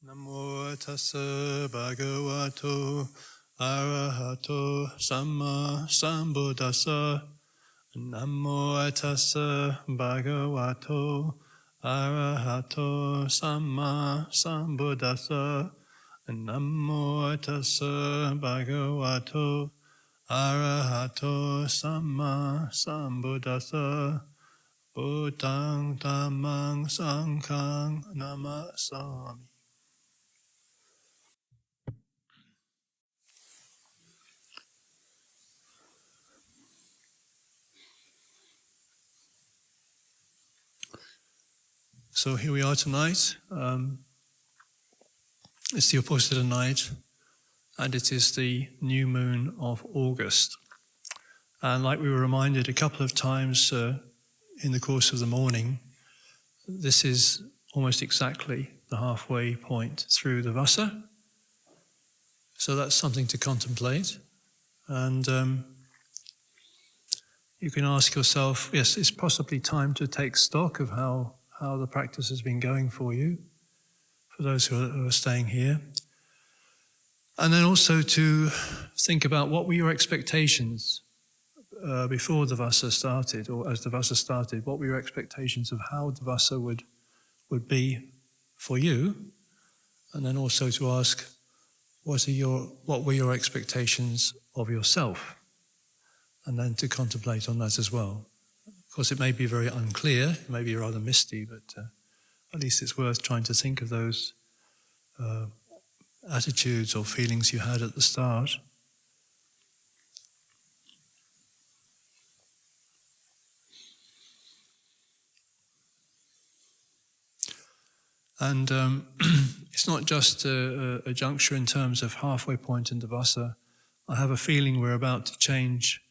Namo tassa bhagavato arahato samma sambuddhassa. Namo tassa bhagavato arahato samma sambuddhassa. Namo tassa bhagavato arahato samma sambuddhassa. Buddhaṃ Dhammaṃ Sanghaṃ namasami. So here we are tonight. It's the opposite of night, and it is the new moon of August. And like we were reminded a couple of times in the course of the morning, this is almost exactly the halfway point through the Vassa. So that's something to contemplate. And you can ask yourself, yes, it's possibly time to take stock of how the practice has been going for you, for those who are staying here. And then also to think about what were your expectations before the Vassa started, or as the Vassa started, what were your expectations of how the Vassa would be for you? And then also to ask, what were your expectations of yourself? And then to contemplate on that as well. Of course, it may be very unclear, it may be rather misty, but at least it's worth trying to think of those attitudes or feelings you had at the start. And it's not just a juncture in terms of halfway point in the Vassa. I have a feeling we're about to change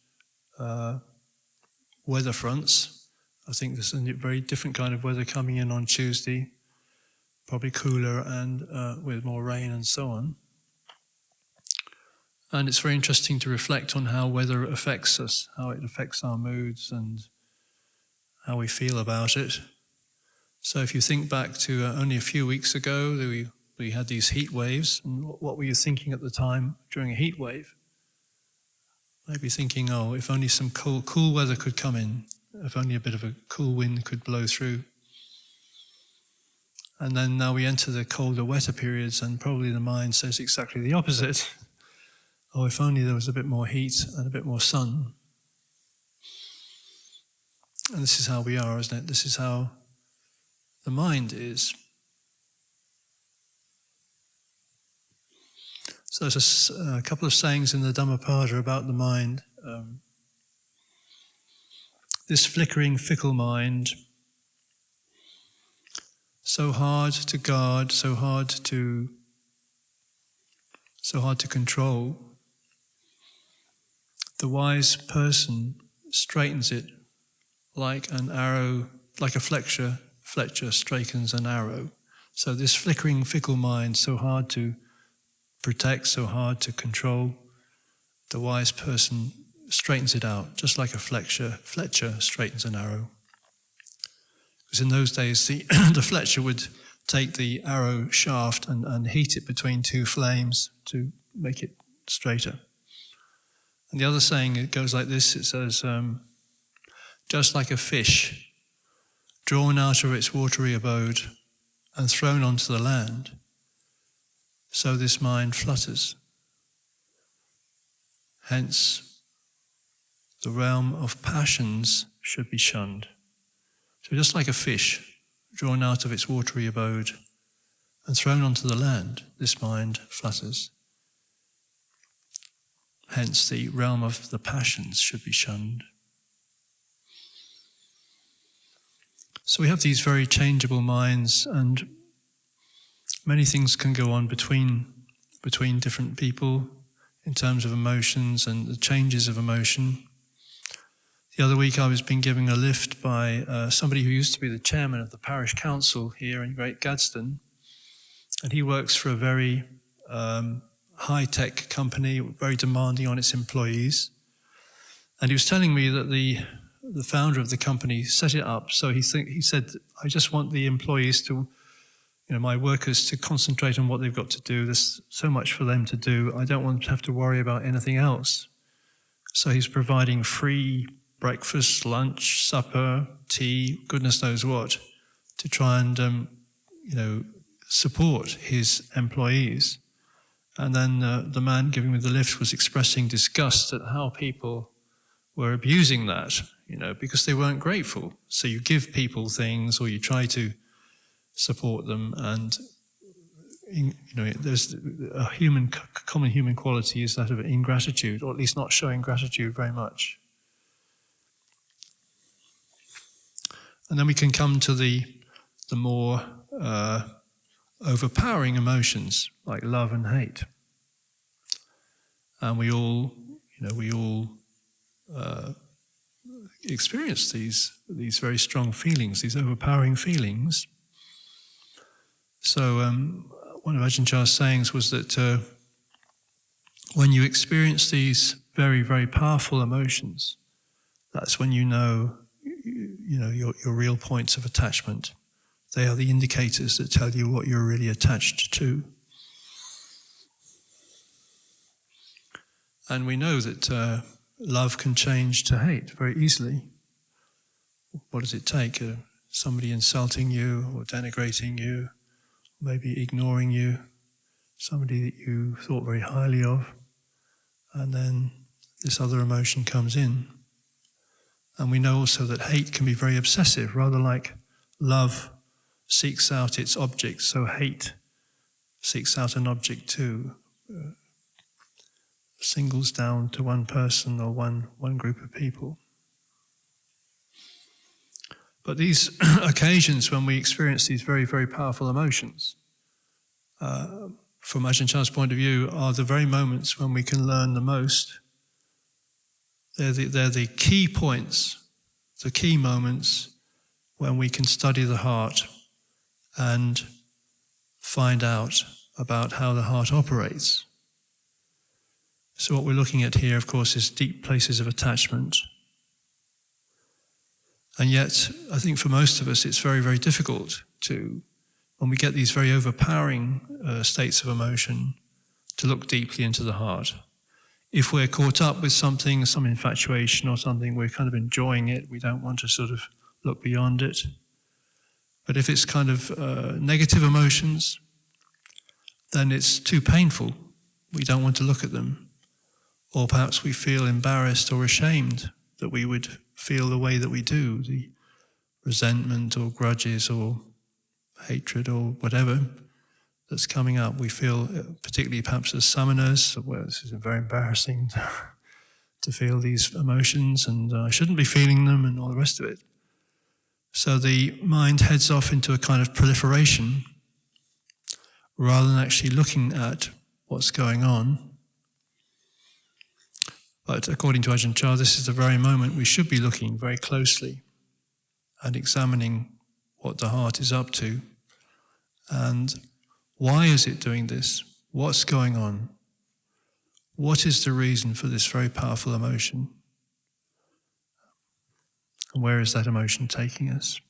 weather fronts. I think there's a very different kind of weather coming in on Tuesday, probably cooler and with more rain and so on. And it's very interesting to reflect on how weather affects us, how it affects our moods and how we feel about it. So if you think back to only a few weeks ago, we had these heat waves, and what were you thinking at the time during a heat wave? Maybe thinking, oh, if only some cool weather could come in, if only a bit of a cool wind could blow through. And then now we enter the colder, wetter periods, and probably the mind says exactly the opposite. Oh, if only there was a bit more heat and a bit more sun. And this is how we are, isn't it? This is how the mind is. So there's a couple of sayings in the Dhammapada about the mind. This flickering, fickle mind, so hard to guard, so hard to control. The wise person straightens it like an arrow, like a Fletcher straightens an arrow. So this flickering, fickle mind, so hard to protect, so hard to control, the wise person straightens it out, just like a Fletcher straightens an arrow. Because in those days, the Fletcher would take the arrow shaft and heat it between two flames to make it straighter. And the other saying, it goes like this, it says, just like a fish drawn out of its watery abode and thrown onto the land, so this mind flutters. Hence, the realm of passions should be shunned. So just like a fish drawn out of its watery abode and thrown onto the land, this mind flutters. Hence, the realm of the passions should be shunned. So we have these very changeable minds, and many things can go on between different people in terms of emotions and the changes of emotion. The other week I was being given a lift by somebody who used to be the chairman of the parish council here in Great Gadsden, and he works for a very high-tech company, very demanding on its employees. And he was telling me that the founder of the company set it up so he said, I just want the employees to my workers to concentrate on what they've got to do. There's so much for them to do. I don't want them to have to worry about anything else. So he's providing free breakfast, lunch, supper, tea, goodness knows what, to try and, support his employees. And then the man giving me the lift was expressing disgust at how people were abusing that, because they weren't grateful. So you give people things, or you try to support them, and there's a common human quality is that of ingratitude, or at least not showing gratitude very much. And then we can come to the more overpowering emotions like love and hate. And we all experience these very strong feelings, these overpowering feelings. So one of Ajahn Chah's sayings was that when you experience these very, very powerful emotions, that's when you know your real points of attachment. They are the indicators that tell you what you're really attached to. And we know that love can change to hate very easily. What does it take? Somebody insulting you or denigrating you, maybe ignoring you, somebody that you thought very highly of, and then this other emotion comes in. And we know also that hate can be very obsessive, rather like love seeks out its object, so hate seeks out an object too, singles down to one person or one group of people. But these occasions when we experience these very, very powerful emotions, from Ajahn Chah's point of view, are the very moments when we can learn the most. They're the key points, the key moments when we can study the heart and find out about how the heart operates. So what we're looking at here, of course, is deep places of attachment. And yet, I think for most of us, it's very, very difficult to, when we get these very overpowering states of emotion, to look deeply into the heart. If we're caught up with something, some infatuation or something, we're kind of enjoying it. We don't want to sort of look beyond it. But if it's kind of negative emotions, then it's too painful. We don't want to look at them. Or perhaps we feel embarrassed or ashamed that we would feel the way that we do, the resentment or grudges or hatred or whatever that's coming up. We feel, particularly perhaps as summoners, well, this is very embarrassing to feel these emotions, and I shouldn't be feeling them, and all the rest of it. So the mind heads off into a kind of proliferation rather than actually looking at what's going on. But according to Ajahn Chah, this is the very moment we should be looking very closely and examining what the heart is up to. And why is it doing this? What's going on? What is the reason for this very powerful emotion? And where is that emotion taking us?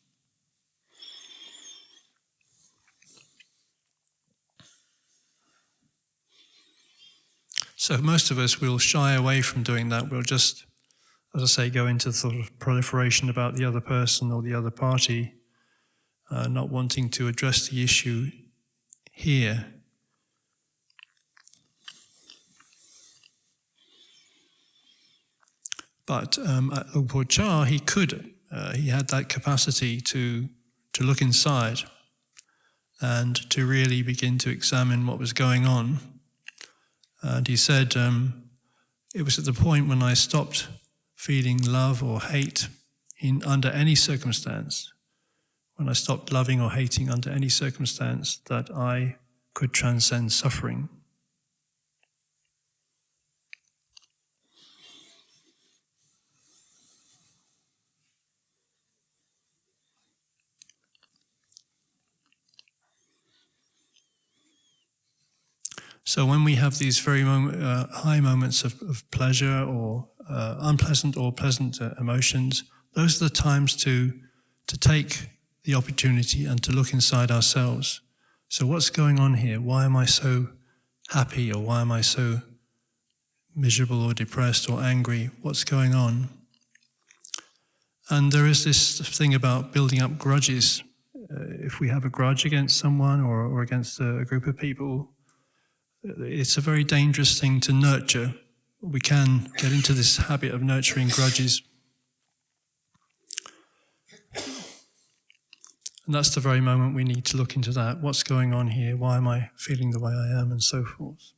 So most of us will shy away from doing that. We'll just, as I say, go into sort of proliferation about the other person or the other party, not wanting to address the issue here. But at Lumpur Cha, he had that capacity to look inside and to really begin to examine what was going on. And he said, it was at the point when I stopped feeling love or hate under any circumstance, when I stopped loving or hating under any circumstance, that I could transcend suffering. So when we have these very high moments of pleasure or unpleasant or pleasant emotions, those are the times to take the opportunity and to look inside ourselves So what's going on here? Why am I so happy, or why am I so miserable or depressed or angry? What's going on? And there is this thing about building up grudges. If we have a grudge against someone or against a group of people, it's a very dangerous thing to nurture. We can get into this habit of nurturing grudges. And that's the very moment we need to look into that. What's going on here? Why am I feeling the way I am? And so forth.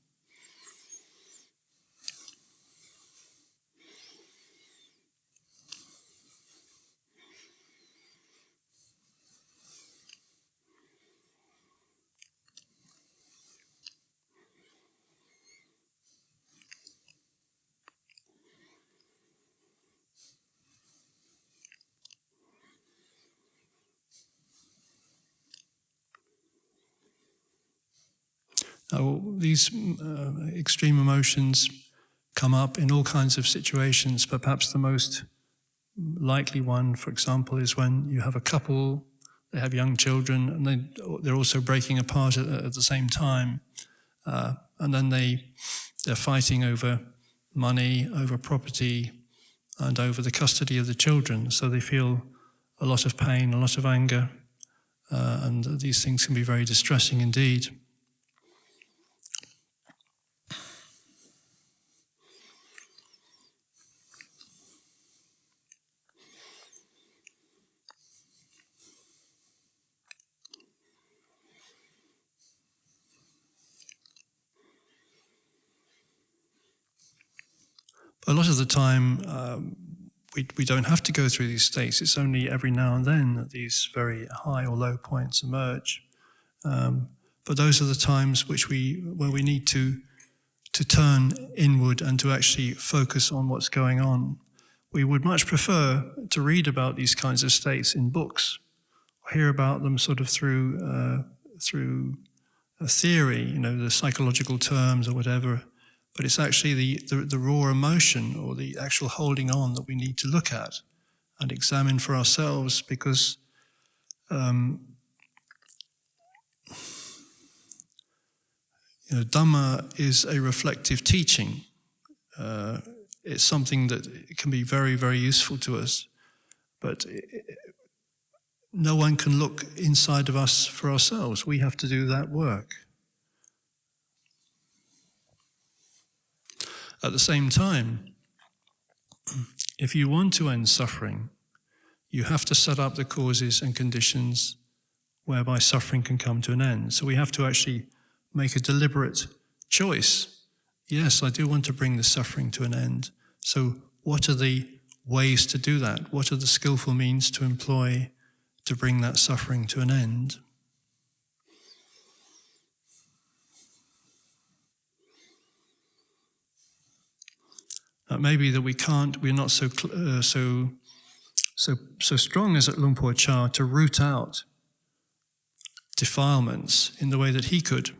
These extreme emotions come up in all kinds of situations, but perhaps the most likely one, for example, is when you have a couple, they have young children, and they're also breaking apart at the same time, and then they're fighting over money, over property, and over the custody of the children. So they feel a lot of pain, a lot of anger, and these things can be very distressing indeed. A lot of the time, we don't have to go through these states. It's only every now and then that these very high or low points emerge. But those are the times where we need to turn inward and to actually focus on what's going on. We would much prefer to read about these kinds of states in books, or hear about them sort of through a theory, the psychological terms or whatever. But it's actually the raw emotion or the actual holding on that we need to look at and examine for ourselves, because Dhamma is a reflective teaching. It's something that can be very, very useful to us, but no one can look inside of us for ourselves. We have to do that work. At the same time, if you want to end suffering, you have to set up the causes and conditions whereby suffering can come to an end. So we have to actually make a deliberate choice. Yes, I do want to bring the suffering to an end. So what are the ways to do that? What are the skillful means to employ to bring that suffering to an end? It may be that we're not so strong as at Luang Por Chah to root out defilements in the way that he could.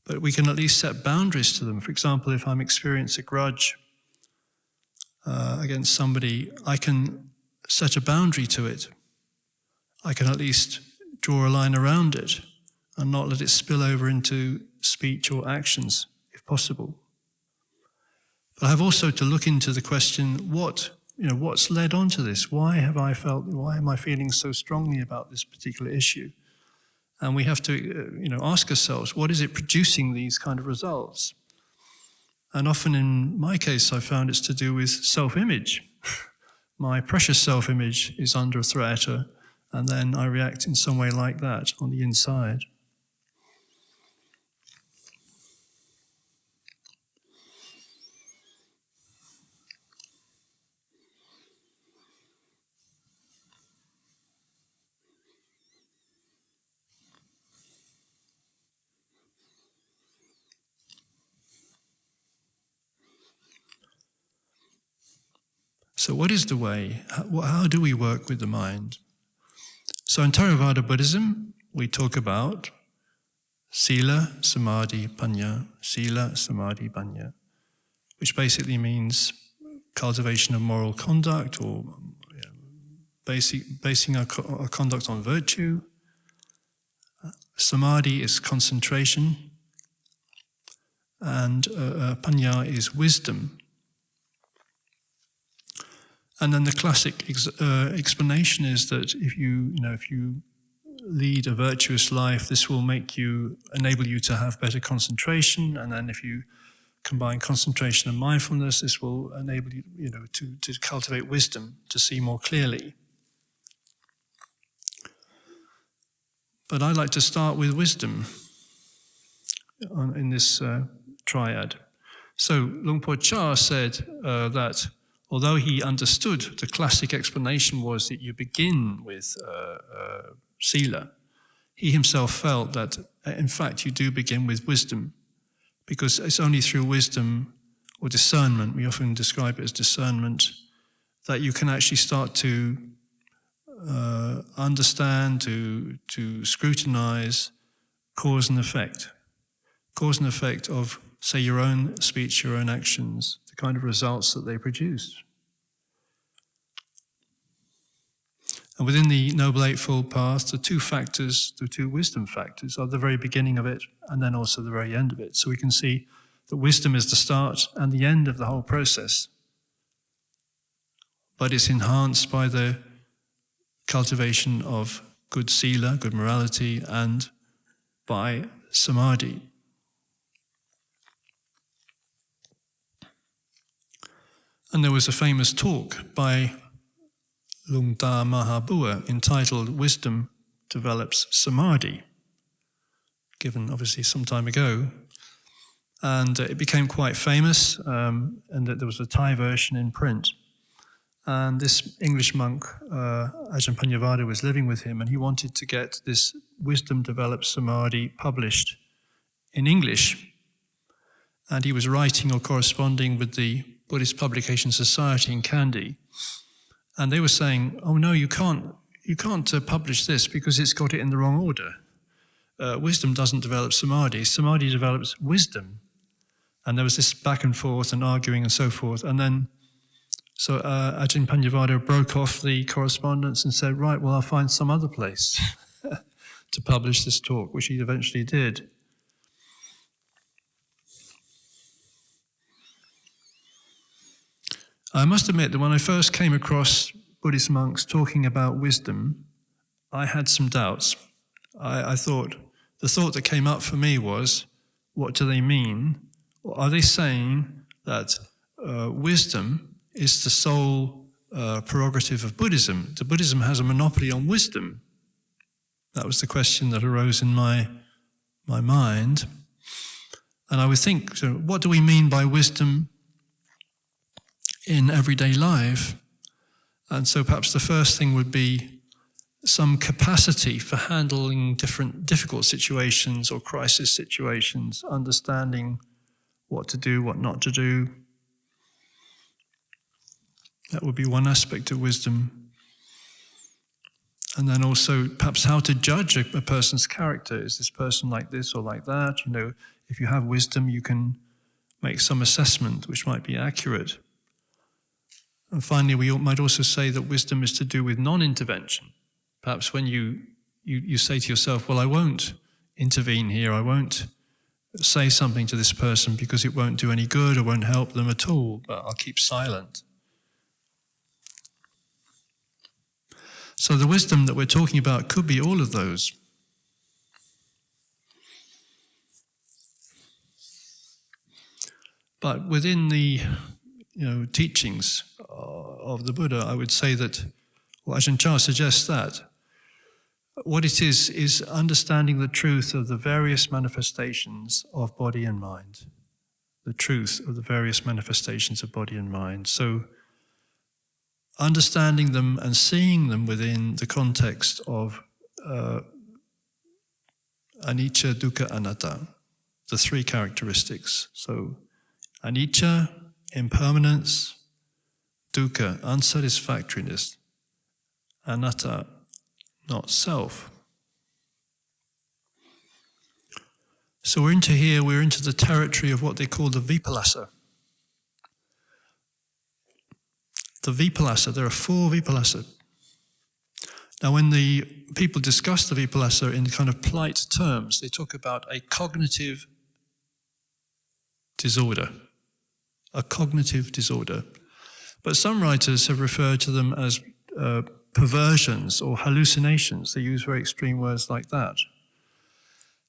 But we can at least set boundaries to them. For example, if I'm experiencing a grudge against somebody, I can set a boundary to it. I can at least draw a line around it and not let it spill over into speech or actions, if possible. But I have also to look into the question, what's led on to this? Why am I feeling so strongly about this particular issue? And we have to, ask ourselves, what is it producing these kind of results? And often in my case, I found it's to do with self-image. My precious self-image is under threat, and then I react in some way like that on the inside. So what is the way? How do we work with the mind? So in Theravada Buddhism, we talk about Sila, Samadhi, Panya, Sila, Samadhi, Panya, which basically means cultivation of moral conduct, or basing our conduct on virtue, Samadhi is concentration, and panya is wisdom. And then the classic explanation is that if you lead a virtuous life, this will enable you to have better concentration, and then if you combine concentration and mindfulness, this will enable you, to cultivate wisdom, to see more clearly. But I'd like to start with wisdom in this triad. So Luang Por Chah said that although he understood the classic explanation was that you begin with sila, he himself felt that in fact you do begin with wisdom, because it's only through wisdom or discernment, we often describe it as discernment, that you can actually start to understand, to scrutinize cause and effect of, say, your own speech, your own actions, the kind of results that they produce. And within the Noble Eightfold Path, the two wisdom factors are the very beginning of it and then also the very end of it. So we can see that wisdom is the start and the end of the whole process. But it's enhanced by the cultivation of good sila, good morality, and by samadhi. And there was a famous talk by Luang Da Mahabua entitled "Wisdom Develops Samadhi," given obviously some time ago. And it became quite famous, and that there was a Thai version in print. And this English monk, Ajahn Panyavada, was living with him, and he wanted to get this Wisdom Develops Samadhi published in English. And he was writing or corresponding with the Buddhist Publication Society in Kandy. And they were saying, oh no, you can't publish this because it's got it in the wrong order. Wisdom doesn't develop samadhi. Samadhi develops wisdom. And there was this back and forth and arguing and so forth. And then, so Ajahn Panyavada broke off the correspondence and said, right, well, I'll find some other place to publish this talk, which he eventually did. I must admit that when I first came across Buddhist monks talking about wisdom, I had some doubts. I thought, the thought that came up for me was, what do they mean? Are they saying that wisdom is the sole prerogative of Buddhism? That Buddhism has a monopoly on wisdom? That was the question that arose in my mind. And I would think, so what do we mean by wisdom in everyday life? And so perhaps the first thing would be some capacity for handling different difficult situations or crisis situations, understanding what to do, what not to do. That would be one aspect of wisdom. And then also perhaps how to judge a person's character. Is this person like this or like that? If you have wisdom, you can make some assessment which might be accurate. And finally, we might also say that wisdom is to do with non-intervention. Perhaps when you say to yourself, well, I won't intervene here, I won't say something to this person because it won't do any good or won't help them at all, but I'll keep silent. So the wisdom that we're talking about could be all of those. But within the teachings of the Buddha, I would say that, Ajahn Chah suggests that what it is understanding the truth of the various manifestations of body and mind. The truth of the various manifestations of body and mind. So understanding them and seeing them within the context of anicca, dukkha, anatta, the three characteristics. So anicca, impermanence; dukkha, unsatisfactoriness; anatta, not self. So we're into the territory of what they call the vipallasa. The vipallasa, there are 4 vipallasa. Now, when the people discuss the Vipassana in kind of polite terms, they talk about a cognitive disorder. A cognitive disorder. But some writers have referred to them as perversions or hallucinations. They use very extreme words like that.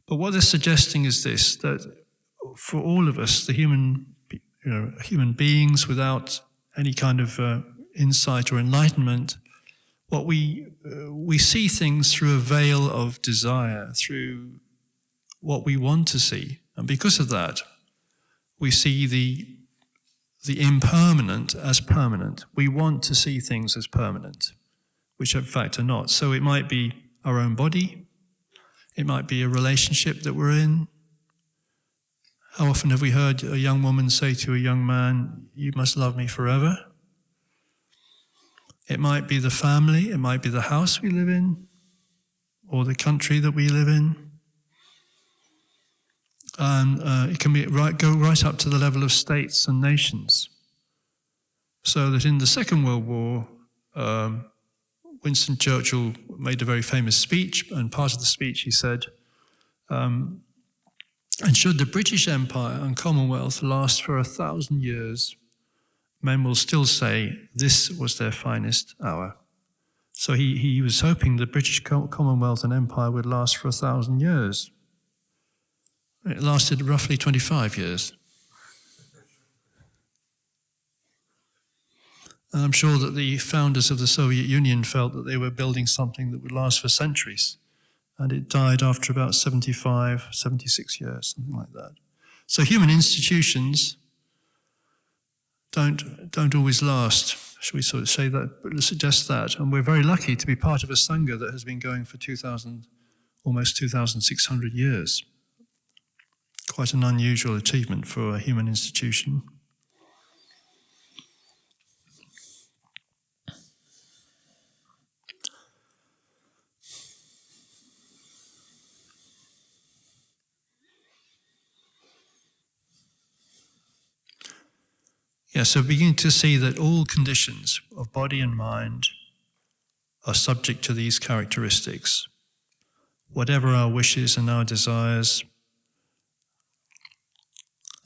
But what they're suggesting is this, that for all of us, the human beings without any kind of insight or enlightenment, what we see things through a veil of desire, through what we want to see. And because of that, we see the impermanent as permanent. We want to see things as permanent, which in fact are not. So it might be our own body, it might be a relationship that we're in. How often have we heard a young woman say to a young man, "You must love me forever"? It might be the family, it might be the house we live in, or the country that we live in. And it can go right up to the level of states and nations. So that in the Second World War, Winston Churchill made a very famous speech, and part of the speech he said, and should the British Empire and Commonwealth last for 1,000 years, men will still say this was their finest hour. So he was hoping the British Commonwealth and Empire would last for 1,000 years. It lasted roughly 25 years. And I'm sure that the founders of the Soviet Union felt that they were building something that would last for centuries. And it died after about 75, 76 years, something like that. So human institutions don't always last. Should we sort of say that, suggest that? And we're very lucky to be part of a Sangha that has been going for almost 2,600 years. Quite an unusual achievement for a human institution. Yeah, so beginning to see that all conditions of body and mind are subject to these characteristics. Whatever our wishes and our desires,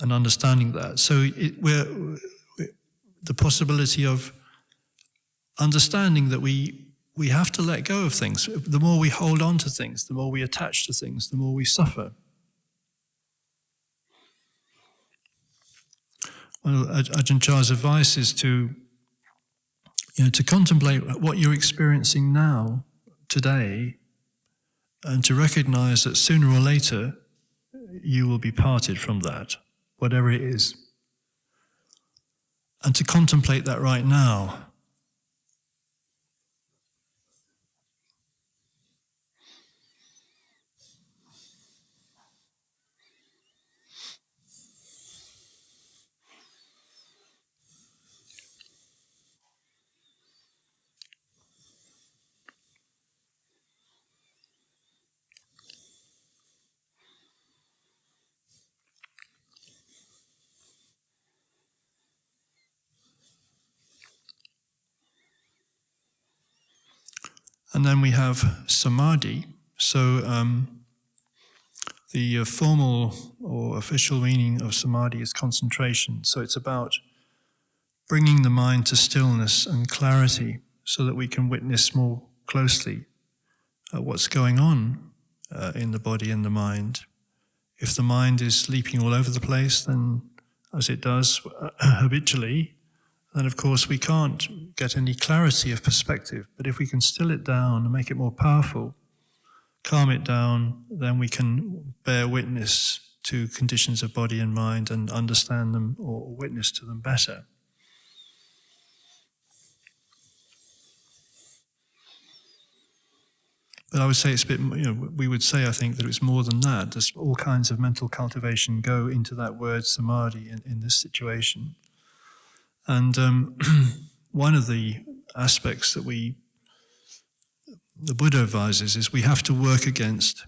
and understanding that. So the possibility of understanding that we have to let go of things. The more we hold on to things, the more we attach to things, the more we suffer. Well, Ajahn Chah's advice is to contemplate what you're experiencing now, today, and to recognize that sooner or later you will be parted from that, whatever it is. And to contemplate that right now. And then we have samadhi. So the formal or official meaning of samadhi is concentration. So it's about bringing the mind to stillness and clarity so that we can witness more closely what's going on in the body and the mind. If the mind is leaping all over the place, then as it does habitually, then of course we can't get any clarity of perspective. But if we can still it down and make it more powerful, calm it down, then we can bear witness to conditions of body and mind and understand them or witness to them better. But I would say it's a bit, we would say, I think, that it's more than that. There's all kinds of mental cultivation go into that word samadhi in this situation. And one of the aspects that the Buddha advises is we have to work against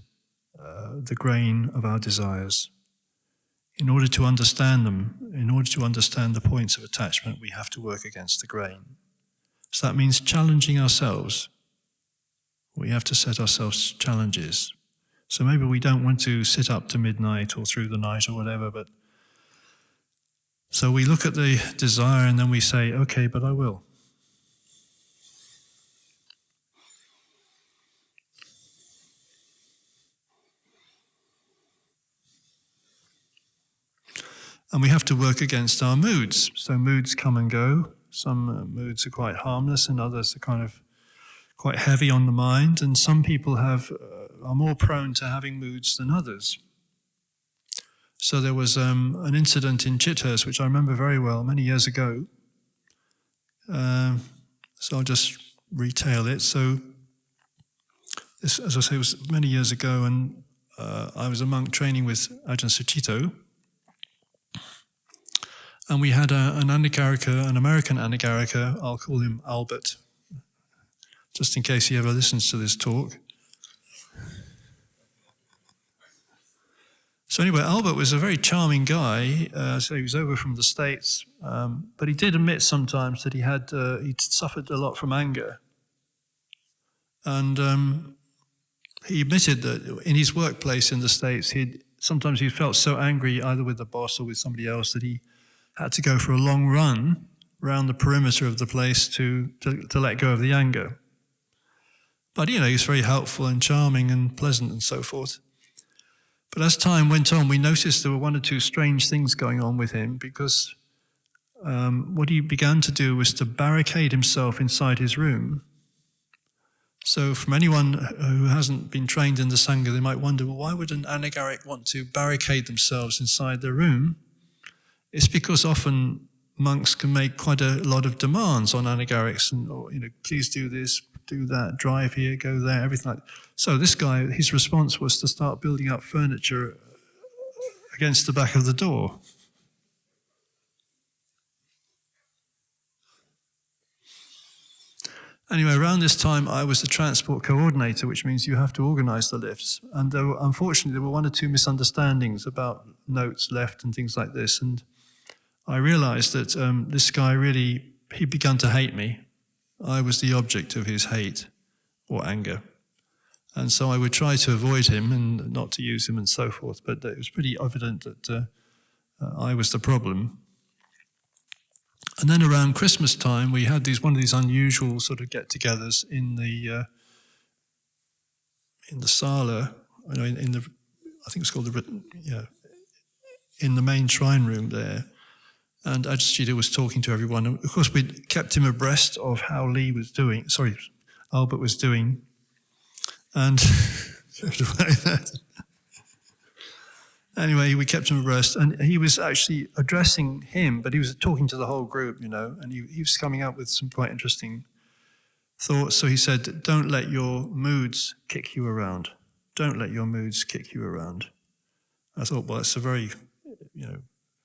the grain of our desires. In order to understand them, in order to understand the points of attachment, we have to work against the grain. So that means challenging ourselves. We have to set ourselves challenges. So maybe we don't want to sit up to midnight or through the night or whatever, but so we look at the desire and then we say, okay, but I will. And we have to work against our moods. So moods come and go. Some moods are quite harmless and others are kind of quite heavy on the mind. And some people are more prone to having moods than others. So there was an incident in Chithurst, which I remember very well, many years ago. So I'll just retail it. So this, as I say, was many years ago, and I was a monk training with Ajahn Sucitto. And we had an Anagarika, an American Anagarika, I'll call him Albert, just in case he ever listens to this talk. So anyway, Albert was a very charming guy. So he was over from the States, but he did admit sometimes that he'd suffered a lot from anger. And he admitted that in his workplace in the States, sometimes he felt so angry either with the boss or with somebody else that he had to go for a long run around the perimeter of the place to let go of the anger. But, he was very helpful and charming and pleasant and so forth. But as time went on, we noticed there were one or two strange things going on with him because what he began to do was to barricade himself inside his room. So from anyone who hasn't been trained in the Sangha, they might wonder, well, why would an Anagarika want to barricade themselves inside their room? It's because often monks can make quite a lot of demands on Anagariks, and please do this, do that, drive here, go there, everything like that. So this guy, his response was to start building up furniture against the back of the door. Anyway, around this time, I was the transport coordinator, which means you have to organize the lifts. And unfortunately, there were one or two misunderstandings about notes left and things like this. And I realized that this guy he began to hate me. I was the object of his hate or anger. And so I would try to avoid him and not to use him and so forth. But it was pretty evident that I was the problem. And then around Christmas time, we had one of these unusual sort of get-togethers in the sala, I think it's called in the main shrine room there. And Ajahn Sucitto was talking to everyone. And of course, we kept him abreast of how Albert was doing. And anyway, we kept him abreast. And he was actually addressing him, but he was talking to the whole group, and he was coming up with some quite interesting thoughts. So he said, don't let your moods kick you around. Don't let your moods kick you around. I thought, well, that's a very,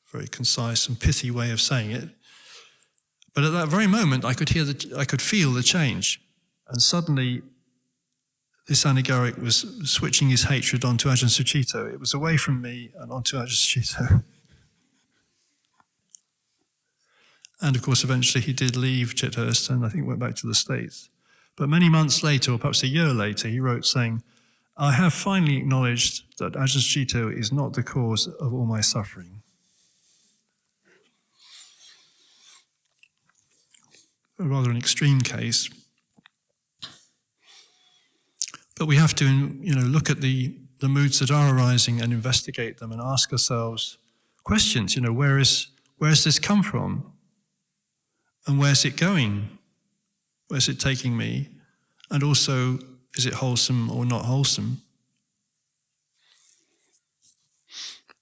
very concise and pithy way of saying it. But at that very moment, I could feel the change. And suddenly, this Anagarika was switching his hatred onto Ajahn Sucitto. It was away from me and onto Ajahn Sucitto. And of course, eventually he did leave Chithurst and I think went back to the States. But many months later, or perhaps a year later, he wrote saying, I have finally acknowledged that Ajahn Sucitto is not the cause of all my suffering. Rather an extreme case. But we have to, look at the moods that are arising and investigate them and ask ourselves questions. Where's this come from? And where's it going? Where's it taking me? And also, is it wholesome or not wholesome?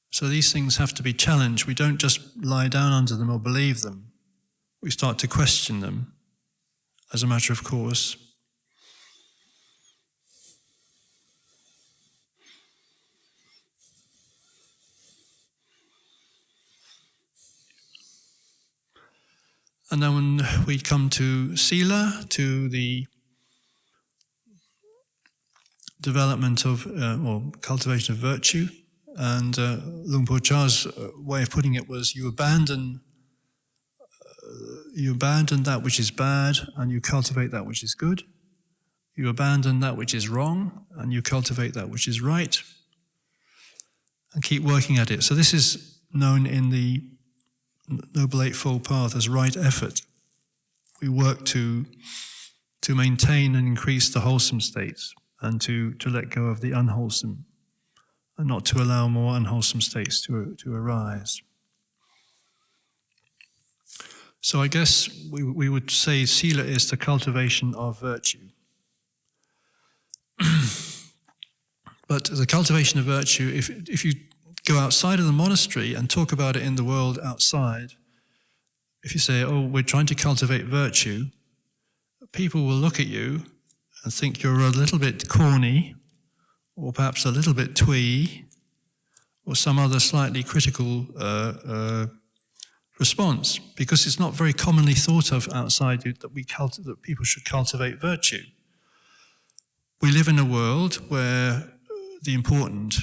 So these things have to be challenged. We don't just lie down under them or believe them. We start to question them as a matter of course. And then when we come to Sila, to the development of, or cultivation of virtue, and Luang Por Chah's way of putting it was you abandon that which is bad and you cultivate that which is good. You abandon that which is wrong and you cultivate that which is right and keep working at it. So this is known in the Noble Eightfold Path as right effort. We work to maintain and increase the wholesome states and to let go of the unwholesome and not to allow more unwholesome states to arise. So I guess we would say sila is the cultivation of virtue. But the cultivation of virtue, if you go outside of the monastery and talk about it in the world outside, if you say, oh, we're trying to cultivate virtue, people will look at you and think you're a little bit corny, or perhaps a little bit twee, or some other slightly critical response, because it's not very commonly thought of outside that people should cultivate virtue. We live in a world where the important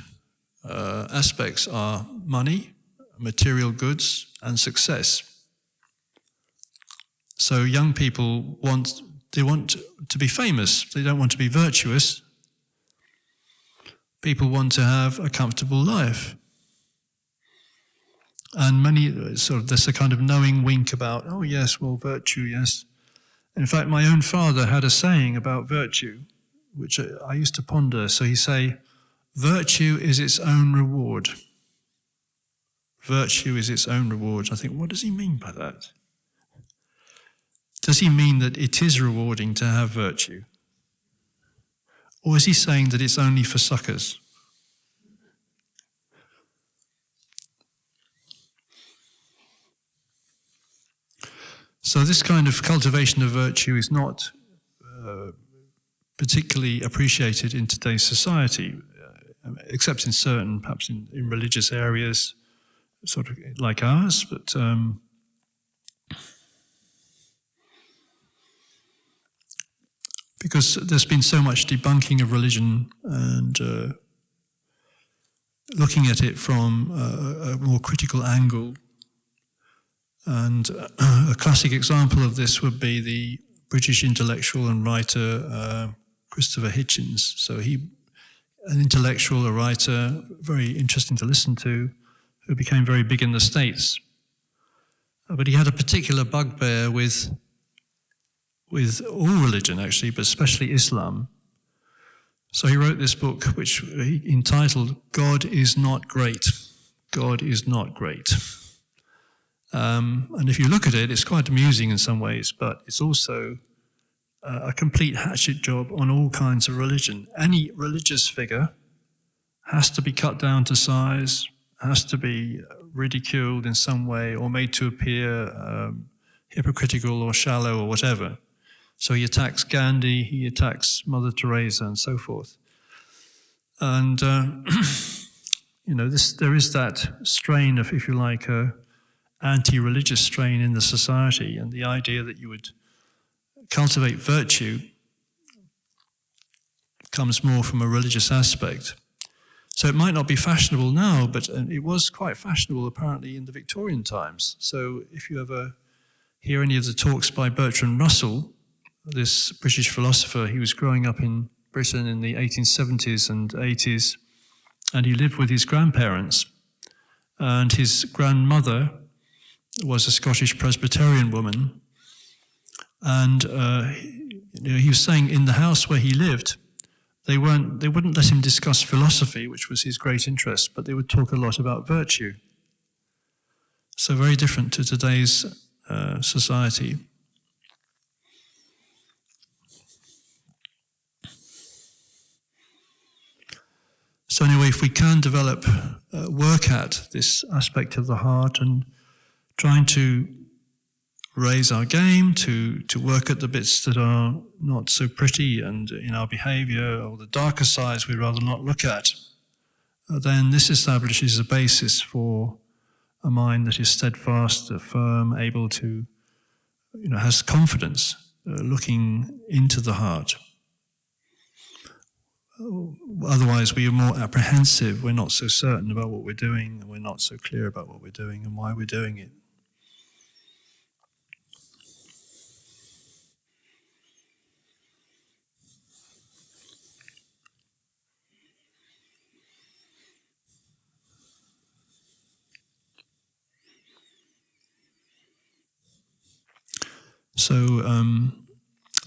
aspects are money, material goods, and success. So young people want to be famous. They don't want to be virtuous. People want to have a comfortable life. And there's a kind of knowing wink about, oh yes, well, virtue, yes. In fact, my own father had a saying about virtue, which I used to ponder. So he'd say, virtue is its own reward. Virtue is its own reward. I think, what does he mean by that? Does he mean that it is rewarding to have virtue? Or is he saying that it's only for suckers? So this kind of cultivation of virtue is not particularly appreciated in today's society, except in certain, perhaps in religious areas, sort of like ours, but because there's been so much debunking of religion and looking at it from a more critical angle. And a classic example of this would be the British intellectual and writer Christopher Hitchens. So an intellectual, a writer, very interesting to listen to, who became very big in the States. But he had a particular bugbear with all religion, actually, but especially Islam. So he wrote this book, which he entitled, God is Not Great. God is Not Great. And if you look at it, it's quite amusing in some ways, but it's also a complete hatchet job on all kinds of religion. Any religious figure has to be cut down to size, has to be ridiculed in some way or made to appear hypocritical or shallow or whatever. So he attacks Gandhi, he attacks Mother Teresa and so forth. And, there is that strain of, if you like, anti-religious strain in the society, and the idea that you would cultivate virtue comes more from a religious aspect. So it might not be fashionable now, but it was quite fashionable apparently in the Victorian times. So if you ever hear any of the talks by Bertrand Russell, this British philosopher, he was growing up in Britain in the 1870s and 80s, and he lived with his grandparents, and his grandmother was a Scottish Presbyterian woman, and he was saying in the house where he lived, they wouldn't let him discuss philosophy, which was his great interest, but they would talk a lot about virtue. So very different to today's society. So anyway, if we can develop, work at this aspect of the heart and trying to raise our game, to work at the bits that are not so pretty and in our behavior, or the darker sides we'd rather not look at, then this establishes a basis for a mind that is steadfast, firm, able to, has confidence, looking into the heart. Otherwise, we are more apprehensive, we're not so certain about what we're doing, and we're not so clear about what we're doing and why we're doing it. So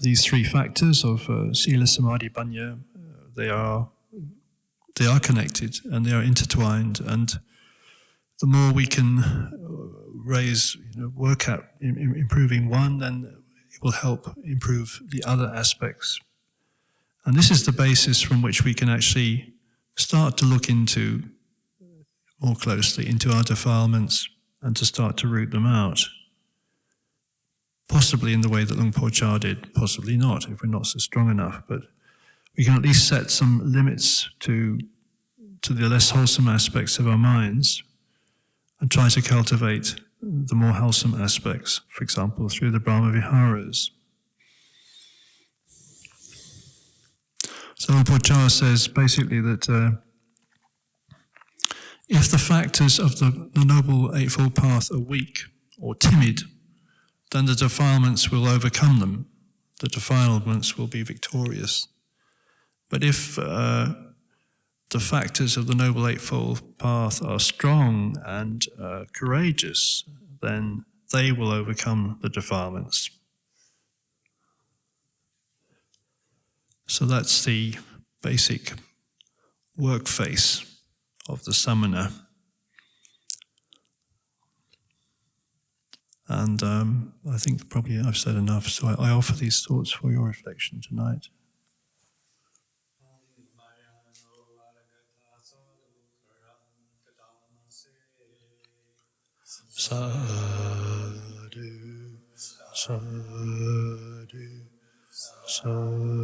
these three factors of Sila, Samadhi, Panya, they are connected and they are intertwined. And the more we can raise, work at improving one, then it will help improve the other aspects. And this is the basis from which we can actually start to look into more closely into our defilements and to start to root them out. Possibly in the way that Luang Por Chah did, possibly not, if we're not so strong enough. But we can at least set some limits to the less wholesome aspects of our minds and try to cultivate the more wholesome aspects, for example, through the Brahma Viharas. So Luang Por Chah says basically that if the factors of the Noble Eightfold Path are weak or timid, then the defilements will overcome them. The defilements will be victorious. But if the factors of the Noble Eightfold Path are strong and courageous, then they will overcome the defilements. So that's the basic work face of the samana. And I think probably I've said enough, so I offer these thoughts for your reflection tonight. Sadhu, sadhu, sadhu.